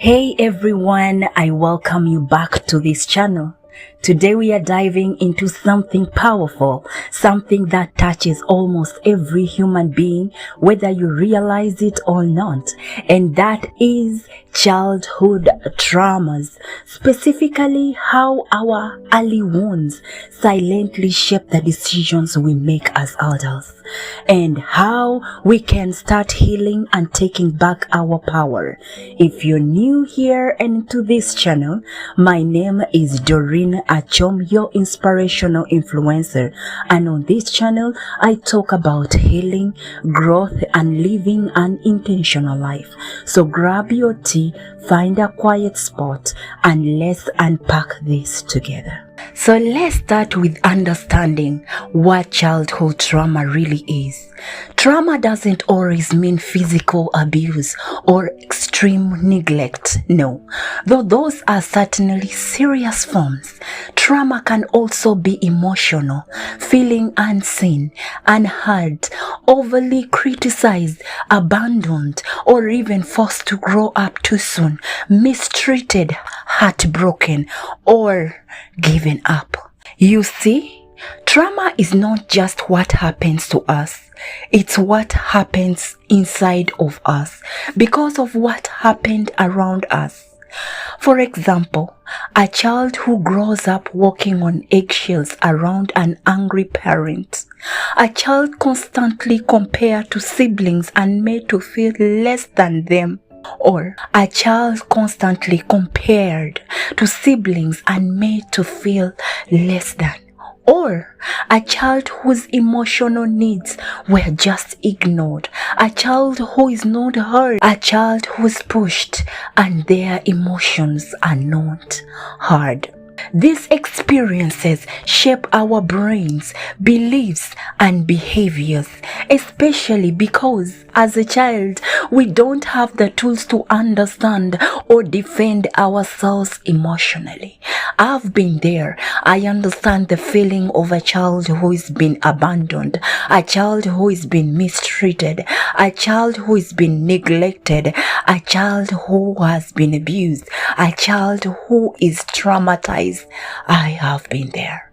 Hey everyone, I welcome you back to this channel. Today we are diving into something powerful, something that touches almost every human being, whether you realize it or not, and that is childhood traumas, specifically how our early wounds silently shape the decisions we make as adults, and how we can start healing and taking back our power. If you're new here and to this channel, my name is Doreen Achom, your inspirational influencer, and on this channel I talk about healing, growth, and living an intentional life. So grab your tea, find a quiet spot, and let's unpack this together. So let's start with understanding what childhood trauma really is. Trauma doesn't always mean physical abuse or extreme neglect, no. Though those are certainly serious forms, trauma can also be emotional, feeling unseen, unheard, overly criticized, abandoned, or even forced to grow up too soon, mistreated, heartbroken, or given up. You see, trauma is not just what happens to us, it's what happens inside of us because of what happened around us. For example, a child who grows up walking on eggshells around an angry parent, a child constantly compared to siblings and made to feel less than them, or a child constantly compared to siblings and made to feel less than, or a child whose emotional needs were just ignored, a child who is not heard, a child who is pushed and their emotions are not heard. These experiences shape our brains, beliefs, and behaviors, especially because as a child, we don't have the tools to understand or defend ourselves emotionally. I've been there. I understand the feeling of a child who is been abandoned, a child who is been mistreated, a child who is been neglected, a child who has been abused, a child who is traumatized. I have been there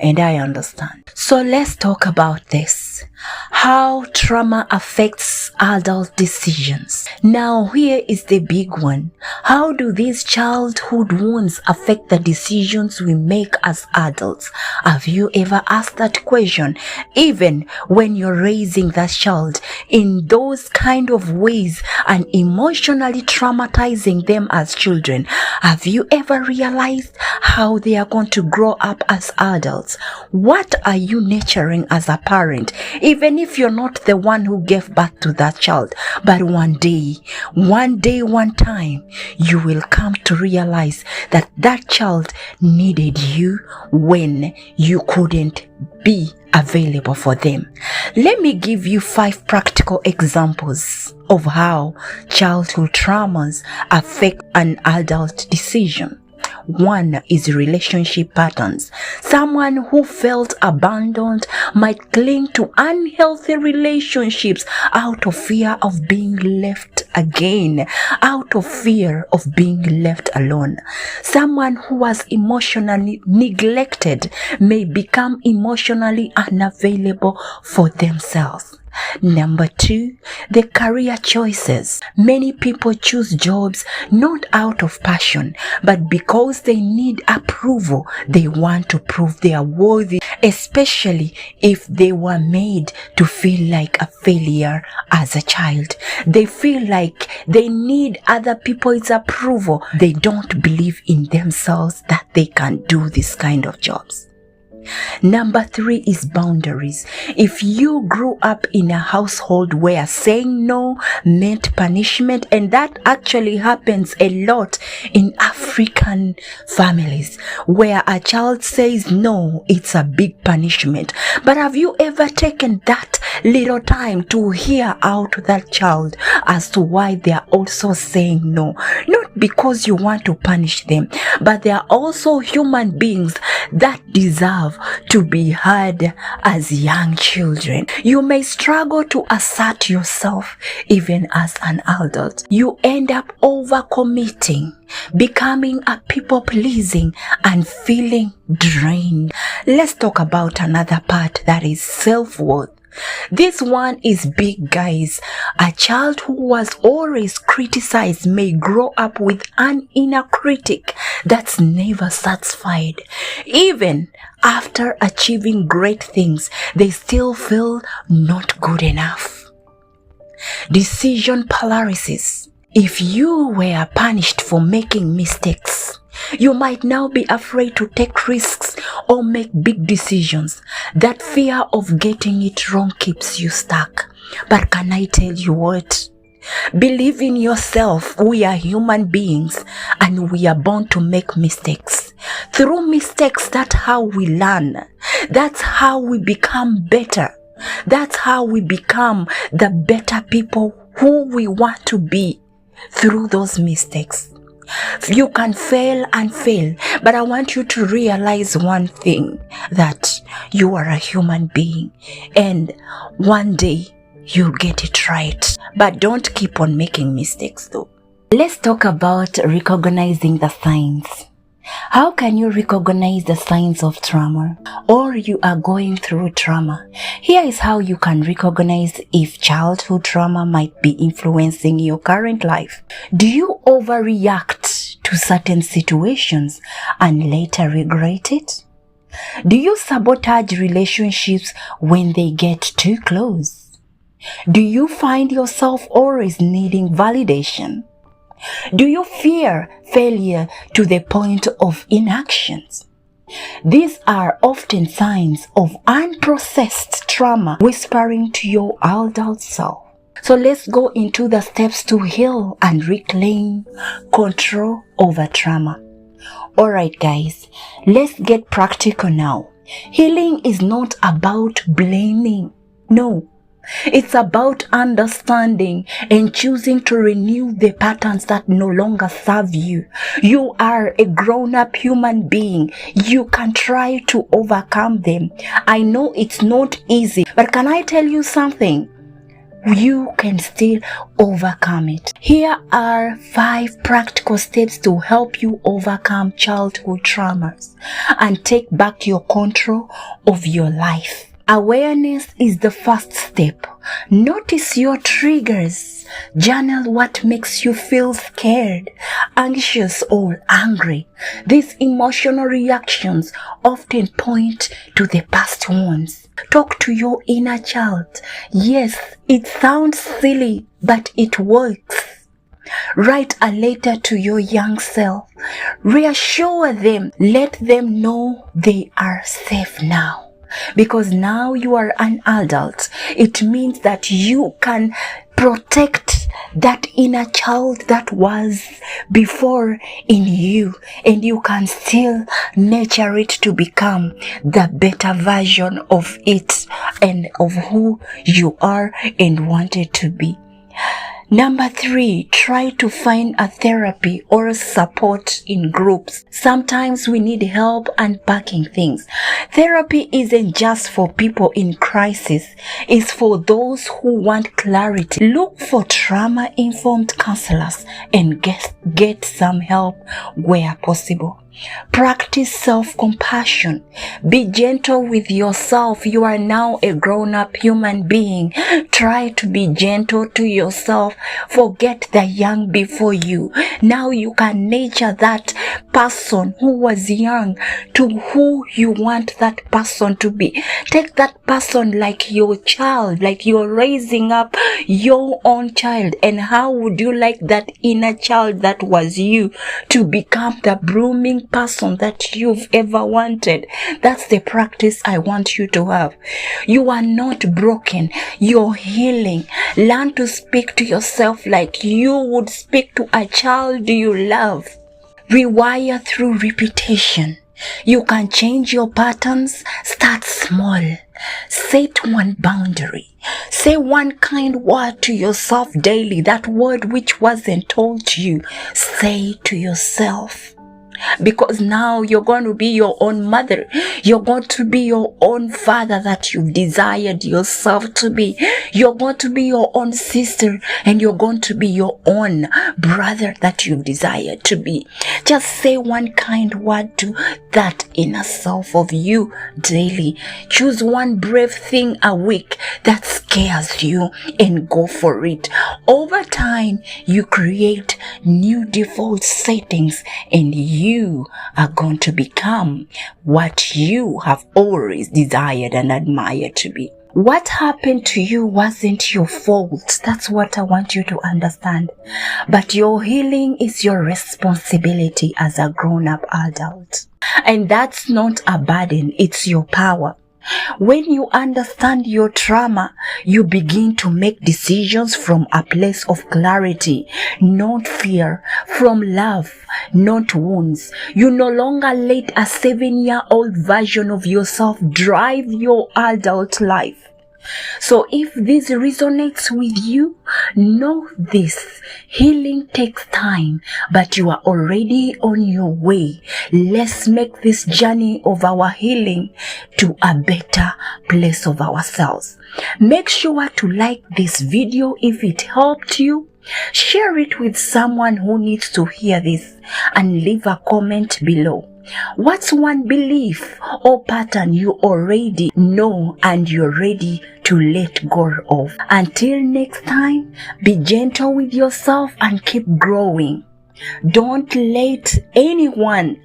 and I understand. So let's talk about this. How trauma affects adult decisions. Now here is the big one. How do these childhood wounds affect the decisions we make as adults? Have you ever asked that question? Even when you're raising that child in those kind of ways and emotionally traumatizing them as children, have you ever realized how they are going to grow up as adults? What are you nurturing as a parent? Even if you're not the one who gave birth to that child, but one time, you will come to realize that that child needed you when you couldn't be available for them. Let me give you 5 practical examples of how childhood traumas affect an adult decision. 1 is relationship patterns. Someone who felt abandoned might cling to unhealthy relationships out of fear of being left again, out of fear of being left alone. Someone who was emotionally neglected may become emotionally unavailable for themselves. Number 2, the career choices. Many people choose jobs not out of passion, but because they need approval. They want to prove they are worthy, especially if they were made to feel like a failure as a child. They feel like they need other people's approval. They don't believe in themselves that they can do this kind of jobs. Number 3 is boundaries. If you grew up in a household where saying no meant punishment, and that actually happens a lot in African families, where a child says no, it's a big punishment. But have you ever taken that little time to hear out that child as to why they are also saying no? Not because you want to punish them, but they are also human beings that deserve to be heard as young children. You may struggle to assert yourself even as an adult. You end up overcommitting, becoming a people-pleasing, and feeling drained. Let's talk about another part, that is self-worth. This one is big, guys. A child who was always criticized may grow up with an inner critic that's never satisfied. Even after achieving great things, they still feel not good enough. Decision paralysis. If you were punished for making mistakes, you might now be afraid to take risks or make big decisions. That fear of getting it wrong keeps you stuck. But can I tell you what? Believe in yourself. We are human beings and we are born to make mistakes. Through mistakes, that's how we learn. That's how we become better. That's how we become the better people who we want to be through those mistakes. You can fail and fail, but I want you to realize one thing, that you are a human being and one day you'll get it right. But don't keep on making mistakes though. Let's talk about recognizing the signs. How can you recognize the signs of trauma, or you are going through trauma? Here is how you can recognize if childhood trauma might be influencing your current life. Do you overreact to certain situations and later regret it? Do you sabotage relationships when they get too close? Do you find yourself always needing validation? Do you fear failure to the point of inaction? These are often signs of unprocessed trauma whispering to your adult self. So let's go into the steps to heal and reclaim control over trauma. Alright guys, let's get practical now. Healing is not about blaming. No. It's about understanding and choosing to renew the patterns that no longer serve you. You are a grown-up human being. You can try to overcome them. I know it's not easy, but can I tell you something? You can still overcome it. Here are 5 practical steps to help you overcome childhood traumas and take back your control of your life. Awareness is the first step. Notice your triggers. Journal what makes you feel scared, anxious, or angry. These emotional reactions often point to the past ones. Talk to your inner child. Yes, it sounds silly, but it works. Write a letter to your young self. Reassure them. Let them know they are safe now. Because now you are an adult, it means that you can protect that inner child that was before in you, and you can still nurture it to become the better version of it and of who you are and wanted to be. Number 3, try to find a therapy or support in groups. Sometimes we need help unpacking things. Therapy isn't just for people in crisis. It's for those who want clarity. Look for trauma-informed counselors and get some help where possible. Practice self-compassion. Be gentle with yourself. You are now a grown-up human being. Try to be gentle to yourself. Forget the young before you. Now you can nurture that person who was young to who you want that person to be. Take that person like your child, like you're raising up your own child. And how would you like that inner child that was you to become the blooming person that you've ever wanted? That's the practice I want you to have. You are not broken. You're healing. Learn to speak to yourself like you would speak to a child you love. Rewire through repetition. You can change your patterns. Start small. Set one boundary. Say one kind word to yourself daily. That word which wasn't told to you, say to yourself. because now you're going to be your own mother. You're going to be your own father that you've desired yourself to be. You're going to be your own sister, and you're going to be your own brother that you've desired to be. Just say one kind word to that inner self of you daily. Choose one brave thing a week that scares you and go for it. Over time, you create new default settings, and you are going to become what you have always desired and admired to be. What happened to you wasn't your fault. That's what I want you to understand. But your healing is your responsibility as a grown-up adult. And that's not a burden, it's your power. When you understand your trauma, you begin to make decisions from a place of clarity, not fear, from love, not wounds. You no longer let a 7-year-old version of yourself drive your adult life. So if this resonates with you, know this: healing takes time, but you are already on your way. Let's make this journey of our healing to a better place of ourselves. Make sure to like this video if it helped you. Share it with someone who needs to hear this, and leave a comment below. What's one belief or pattern you already know and you're ready to let go of? Until next time, be gentle with yourself and keep growing. Don't let anyone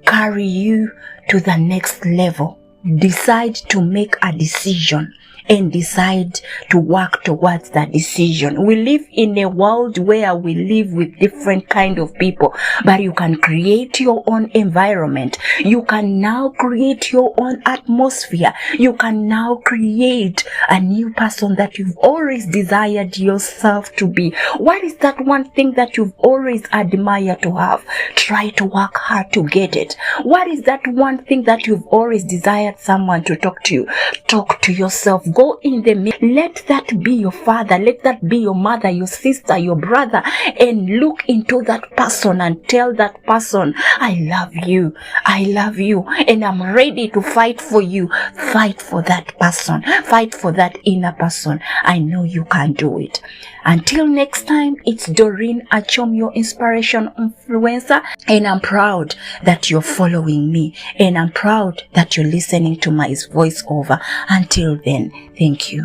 carry you to the next level. Decide to make a decision and decide to work towards that decision. We live in a world where we live with different kind of people, but you can create your own environment. You can now create your own atmosphere. You can now create a new person that you've always desired yourself to be. What is that one thing that you've always admired to have? Try to work hard to get it. What is that one thing that you've always desired someone to talk to you? Talk to yourself. Go in the middle. Let that be your father. Let that be your mother, your sister, your brother, and look into that person and tell that person, I love you. I love you, and I'm ready to fight for you. Fight for that person. Fight for that inner person. I know you can do it. Until next time, it's Doreen Achom, your inspiration influencer, and I'm proud that you're following me, and I'm proud that you're listening to my voiceover. Until then, thank you.